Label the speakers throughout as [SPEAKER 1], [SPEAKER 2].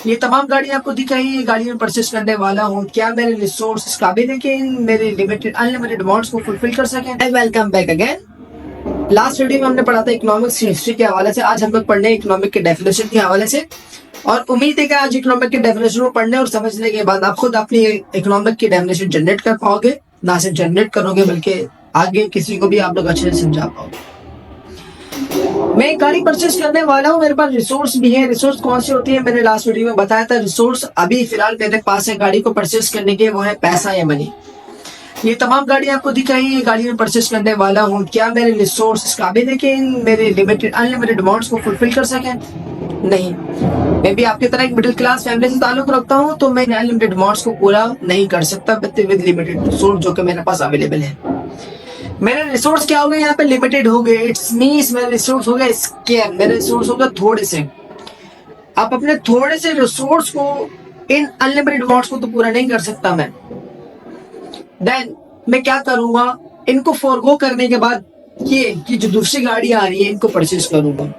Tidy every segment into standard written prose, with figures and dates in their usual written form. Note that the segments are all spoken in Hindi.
[SPEAKER 1] ये तमाम गाड़ी आपको दिख रही है, गाड़ी में परचेस करने वाला हूँ। क्या मेरे रिसोर्स इस काबिल है कि मेरे लिमिटेड अनलिमिटेड वांट्स को फुलफिल कर सकें? Welcome back again. Last video में हमने पढ़ा था इकोनॉमिक्स की हिस्ट्री के हवाले से। आज हम लोग पढ़ने इकोनॉमिक के डेफिनेशन के हवाले से, और उम्मीद है कि आज इकोनॉमिक के डेफिनेशन को पढ़ने और समझने के बाद आप खुद अपनी इकोनॉमिक की डेफिनेशन जनरेट कर पाओगे। ना सिर्फ जनरेट करोगे बल्कि आगे किसी को भी आप लोग अच्छे से समझा पाओगे। मैं एक गाड़ी परचेस करने वाला हूँ, मेरे पास रिसोर्स भी है। रिसोर्स कौन सी होती है मैंने लास्ट वीडियो में बताया था। रिसोर्स अभी फिलहाल मेरे पास है गाड़ी को परचेस करने के, वो है पैसा या मनी। ये तमाम गाड़ी आपको दिख रही है, गाड़ी में परचेस करने वाला हूँ। क्या मेरे रिसोर्स इस काबिल है कि मेरे लिमिटेड अनलिमिटेड वांट्स को फुलफिल कर सकें? नहीं। मैं भी आपकी तरह एक मिडिल क्लास फैमिली से ताल्लुक रखता हूँ, तो मैं अनलिमिटेड वांट्स को पूरा नहीं कर सकता विद लिमिटेड रिसोर्स जो कि मेरे पास अवेलेबल है। मेरे रिसोर्स क्या हो गए यहाँ पे? लिमिटेड हो गए। इट्स मींस मेरे रिसोर्स हो गए स्केयर, मेरे रिसोर्स हो गए थोड़े से। आप अपने थोड़े से रिसोर्स को इन अनलिमिटेड वांट्स को तो पूरा नहीं कर सकता मैं। देन मैं क्या करूंगा? इनको फॉरगो करने के बाद ये जो दूसरी गाड़ी आ रही है इनको परचेज करूंगा।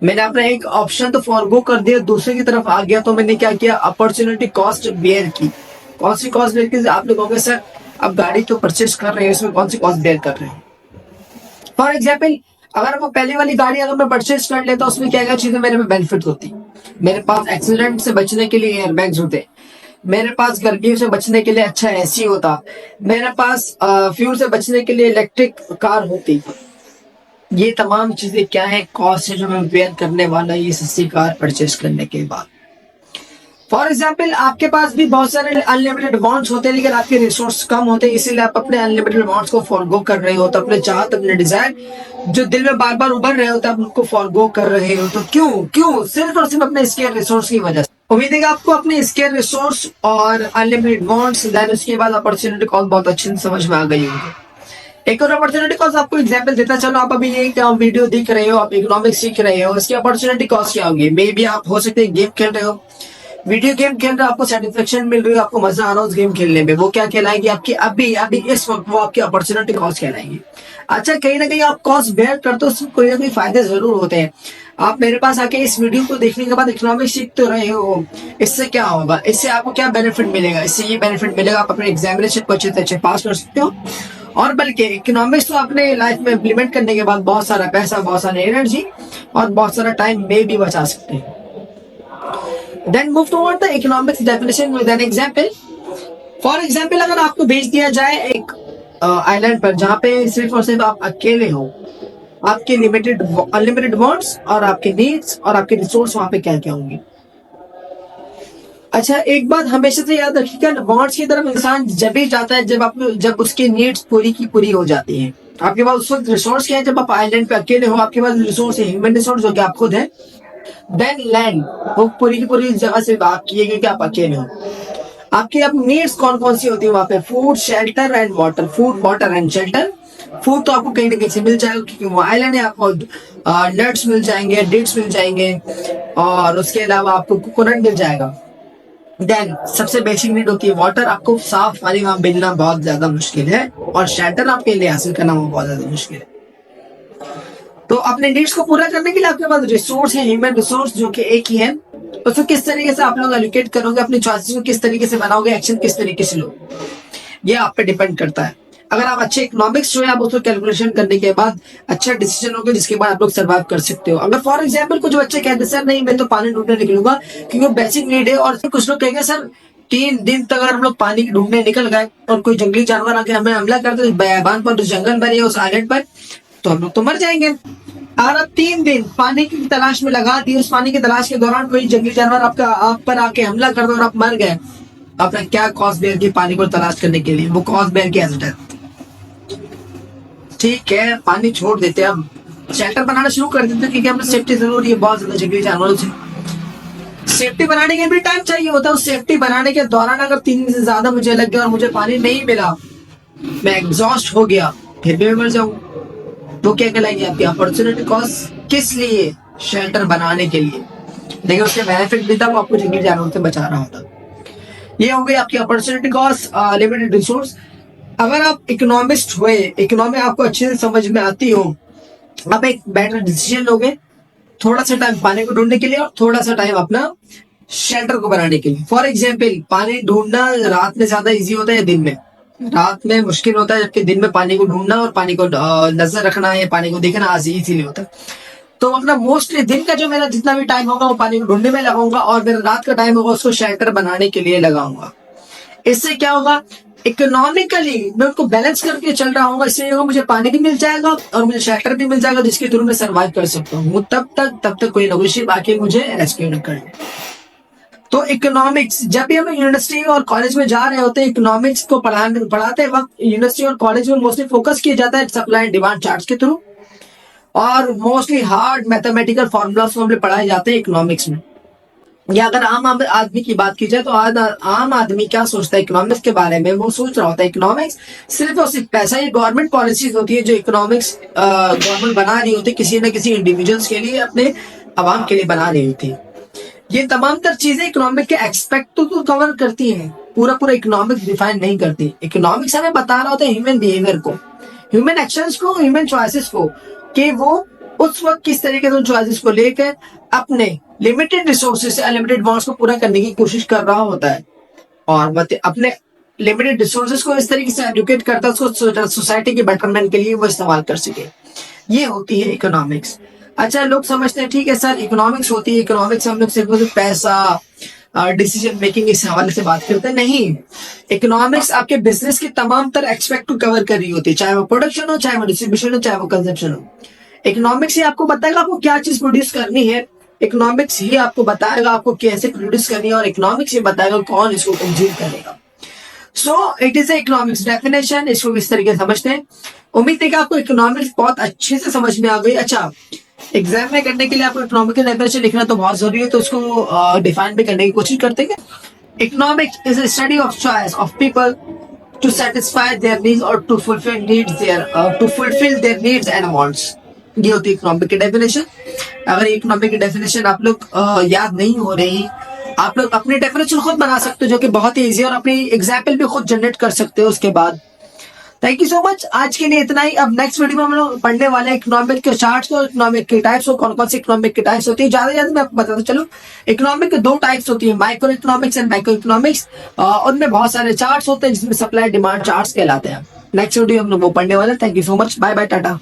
[SPEAKER 1] मैंने अपना एक ऑप्शन तो फॉरगो कर दिया, दूसरे की तरफ आ गया, तो मैंने क्या किया? अपॉर्चुनिटी कॉस्ट बेयर की। कौन सी कॉस्ट बेयर की? आप लोग कहोगे सर अब गाड़ी तो परचेज कर रहे हैं, इसमें कौन सी कॉस्ट बेयर कर रहे हैं? फॉर एग्जाम्पल, अगर वो पहली वाली गाड़ी अगर मैं परचेज कर लेता, उसमें क्या क्या चीजें मेरे में बेनिफिट होती। मेरे पास एक्सीडेंट से बचने के लिए एयरबैग्स होते, मेरे पास गर्मियों से बचने के लिए अच्छा एसी होता, मेरे पास फ्यूल से बचने के लिए इलेक्ट्रिक कार होती। ये तमाम चीजें क्या है? कॉस्ट है जो मैं बेयर करने वाला ये सस्ती कार परचेज करने के बाद। फॉर एग्जाम्पल, आपके पास भी बहुत सारे अनलिमिटेड वांट्स होते हैं, लेकिन आपके रिसोर्स कम होते हैं, इसीलिए आप अपने अनलिमिटेड वांट्स को फॉरगो कर रहे हो। तो अपने चाहत, अपने डिजायर जो दिल में बार बार उभर रहे होते हैं, आप उनको फॉरगो कर रहे हो। तो क्यों क्यों? सिर्फ और सिर्फ अपने स्केयर रिसोर्स की वजह से। उम्मीद है कि आपको अपने स्केयर रिसोर्स और अनलिमिटेड वांट्स, देन उसके बाद अपॉर्चुनिटी कॉस्ट बहुत अच्छे से समझ में आ गई होगी। एक और अपॉर्चुनिटी कॉस्ट आपको एग्जांपल देता चलो। आप अभी ये वीडियो देख रहे हो, आप इकोनॉमिक्स सीख रहे हो, इसकी अपॉर्चुनिटी कॉस्ट क्या होगी? मे बी आप हो सकते हैं गेम खेल रहे हो, वीडियो गेम खेल रहे हो, आपको सेटिस्फेक्शन मिल रही है, आपको मजा आ रहा है उस गेम खेलने में, वो क्या कहलाएगी? आपकी अभी अभी इस वक्त वो आपकी अपॉर्चुनिटी कॉस्ट कहलाएगी। अच्छा, कहीं ना कहीं आप कॉस्ट बेयर करते हो, उससे कोई ना कोई फायदे जरूर होते हैं। आप मेरे पास आके इस वीडियो को देखने के बाद इकोनॉमिक्स सीख तो रहे हो, इससे क्या होगा? इससे आपको क्या बेनिफिट मिलेगा? इससे ये बेनिफिट मिलेगा, आप अपने एग्जामिनेशन को अच्छे से अच्छे पास कर सकते हो, और बल्कि इकोनॉमिक्स तो अपने लाइफ में इम्प्लीमेंट करने के बाद बहुत सारा पैसा, बहुत सारी एनर्जी और बहुत सारा टाइम में भी बचा सकते हैं। Then move toward the economics definition with an example. For example, अगर आपको भेज दिया जाए एक आइलैंड पर जहाँ पे सिर्फ और सिर्फ आप अकेले हो, आपके लिमिटेड अनलिमिटेड वांट्स और आपके नीड्स और आपके रिसोर्स वहाँ पे क्या क्या होंगे। अच्छा, एक बात हमेशा से याद रखिएगा, वांट्स की तरफ इंसान जब ही जाता है जब उसकी नीड्स पूरी की पूरी हो जाती है। आपके पास उस वक्त रिसोर्स क्या है? जब आप आइलैंड पे अकेले हो, आपके पास रिसोर्स है, ह्यूमन रिसोर्स जो कि आप खुद है। देन लैंड, वो पूरी की पूरी जगह से बात किए गए कि आप अकेले हो। आपकी अब नीड्स कौन कौन सी होती है वहां पे? Food, shelter and water. Food, water and shelter. Food तो आपको कहीं ना कहीं से मिल जाएगा क्योंकि वो आइलैंड है, आपको नट्स मिल जाएंगे, डेट्स मिल जाएंगे, और उसके अलावा आपको कोकोनट मिल जाएगा। देन सबसे बेसिक नीड होती है वाटर। आपको साफ पानी वहां मिलना बहुत ज्यादा मुश्किल है, और शेल्टर आपके लिए हासिल करना वो बहुत ज्यादा मुश्किल है। तो अपने नीड्स को पूरा करने के लिए आपके पास रिसोर्स है, ह्यूमन रिसोर्स जो कि एक ही है। उसको किस तरीके से आप लोग एलोकेट करोगे, अपनी चॉइसेस को किस तरीके से बनाओगे, एक्शन किस तरीके से लोगे, ये आप पे डिपेंड करता है। अगर आप अच्छे इकोनॉमिक्स जो है आप उसको कैलकुलेशन करने के बाद अच्छा डिसीजन होगा, जिसके बाद आप लोग सर्वाइव कर सकते हो। अगर फॉर एग्जाम्पल कुछ बच्चे कहते सर नहीं मैं तो पानी ढूंढने निकलूंगा क्योंकि बेसिक नीड है, और कुछ लोग कहेंगे सर 3 दिन तक अगर हम लोग पानी ढूंढने निकल गए और कोई जंगली जानवर आके हमें हमला कर दे बयाबान पर, उस जंगल पर या उस आइलैंड पर, तो हम लोग तो मर जाएंगे। अगर आप 3 दिन पानी की तलाश में लगा दिए, उस पानी की तलाश के दौरान कोई जंगली जानवर आप पर आके हमला कर दो और आप मर गए, आपने क्या कॉस्ट बेयर की पानी को तलाश करने के लिए? वो कॉस्ट बेयर की एज डेथ। ठीक है, पानी छोड़ देते, अब शेल्टर बनाना शुरू कर देते क्योंकि हमें सेफ्टी जरूरी है बहुत ज्यादा जंगली जानवरों से। सेफ्टी बनाने के भी टाइम चाहिए होता है। उस सेफ्टी बनाने के दौरान अगर 3 दिन से ज्यादा मुझे लग गया और मुझे पानी नहीं मिला, मैं एग्जॉस्ट हो गया, फिर भी मैं मर जाऊं, तो क्या कहलाएगी आपकी अपॉर्चुनिटी कॉस्ट? किस लिए? शेल्टर बनाने के लिए, लेकिन उसके बेनिफिट भी था, वो आपको जंगली जानवरों से बचा रहा होता। ये हो गई आपकी अपॉर्चुनिटी कॉस्ट, लिमिटेड रिसोर्स। अगर आप इकोनॉमिस्ट हुए, इकोनॉमी आपको अच्छे से समझ में आती हो, आप एक बेटर डिसीजन लोगे, थोड़ा सा टाइम पाने को ढूंढने के लिए और थोड़ा सा टाइम अपना शेल्टर को बनाने के लिए। फॉर एग्जाम्पल, पानी ढूंढना रात में ज्यादा इजी होता है या दिन में? रात में मुश्किल होता है, जबकि दिन में पानी को ढूंढना और पानी को नजर रखना या पानी को देखना आज इजीली होता है। तो अपना मोस्टली दिन का जो मेरा जितना भी टाइम होगा वो पानी को ढूंढने में लगाऊंगा, और मेरा रात का टाइम होगा उसको शेल्टर बनाने के लिए लगाऊंगा। इससे क्या होगा, इकोनॉमिकली मैं उनको बैलेंस करके चल रहा हूँ। इससे होगा मुझे पानी भी मिल जाएगा और मुझे शेल्टर भी मिल जाएगा, जिसके थ्रू मैं सर्वाइव कर सकता हूँ। तब तक कोई ना कोई शिप आके मुझे रेस्क्यू न कर ले। तो इकोनॉमिक्स, जब भी हम यूनिवर्सिटी और कॉलेज में जा रहे होते हैं, इकोनॉमिक्स को पढ़ाते वक्त यूनिवर्सिटी और कॉलेज में मोस्टली फोकस किया जाता है सप्लाई एंड डिमांड चार्ट्स के थ्रू, और मोस्टली हार्ड मैथमेटिकल फॉर्मूलाज को हमें पढ़ाए जाते हैं इकोनॉमिक्स में। या अगर आम आदमी की बात की जाए तो आम आदमी क्या सोचता है इकोनॉमिक्स के बारे में? वो सोच रहा होता है इकोनॉमिक्स सिर्फ और सिर्फ पैसा। ये गवर्नमेंट पॉलिसीज होती है जो इकोनॉमिक्स गवर्नमेंट बना रही होती है किसी न किसी इंडिविजुअल्स के लिए, अपने आवाम के लिए बना रही होती है। ये तमाम तर चीजें इकोनॉमिक के एक्सपेक्ट तो कवर करती हैं, पूरा इकोनॉमिक्स डिफाइन नहीं करती। इकोनॉमिक्स हमें बता रहा होता है ह्यूमन बिहेवियर को, ह्यूमन एक्शंस को, ह्यूमन चॉइसेस को, कि वो उस वक्त किस तरीके से उन चॉइसेस को लेकर अपने लिमिटेड रिसोर्सेज से अनलिमिटेड वांट्स को पूरा करने की कोशिश कर रहा होता है, और अपने लिमिटेड रिसोर्सेज को इस तरीके से एडुकेट करता है उसको सोसाइटी के बेटरमेंट के लिए वो इस्तेमाल कर सके। ये होती है इकोनॉमिक्स। अच्छा, लोग समझते हैं ठीक है सर इकोनॉमिक्स होती है, इकोनॉमिक्स हम लोग सिर्फ पैसा डिसीजन मेकिंग इस हवाले से बात करते हैं। नहीं, इकोनॉमिक्स आपके बिजनेस के तमाम तर एक्सपेक्ट को कवर कर रही होती है, चाहे वो प्रोडक्शन हो, चाहे वो डिस्ट्रीब्यूशन हो, चाहे वो कंजम्पशन हो। इकोनॉमिक्स ही आपको बताएगा आपको क्या चीज प्रोड्यूस करनी है, इकोनॉमिक्स ही आपको बताएगा आपको कैसे प्रोड्यूस करनी है, और इकोनॉमिक्स ही बताएगा कौन इसको कंज्यूम करेगा। So it is economics definition. इसको किस तरीके से समझते हैं? उम्मीद है कि आपको इकोनॉमिक्स बहुत अच्छे से समझ में आ गई। अच्छा, एग्जाम में करने के लिए आपको इकोनॉमिक डेफिनेशन लिखना तो बहुत जरूरी है, तो उसको डिफाइन भी करने की कोशिश करते हैं। Economics is a study of choice of people to satisfy their needs और to fulfil their needs and wants. ये होती है इकोनॉमिक की डेफिनेशन। अगर इकोनॉमिक की डेफिनेशन आप लोग याद नहीं हो रही, आप लोग अपनी डेफिनेशन खुद बना सकते हो, जो कि बहुत ही ईजी, और अपनी एग्जाम्पल भी खुद जनरेट कर सकते हो उसके बाद। थैंक यू सो मच, आज के लिए इतना ही। अब नेक्स्ट वीडियो में हम लोग पढ़ने वाले हैं इकोनॉमिक के चार्ट्स और इकोनॉमिक के टाइप्स और कौन कौन सी इकोनॉमिक के टाइप्स होती है। ज्यादा मैं आपको बताता चलो, इकोनॉमिक के दो टाइप्स होती है, micro economics and macro economics. उनमें बहुत सारे चार्ट्स होते हैं जिसमें सप्लाई डिमांड चार्ट्स कहलाते हैं। नेक्स्ट वीडियो हम लोग वो पढ़ने वाले हैं। Thank you so much, bye bye, Tata.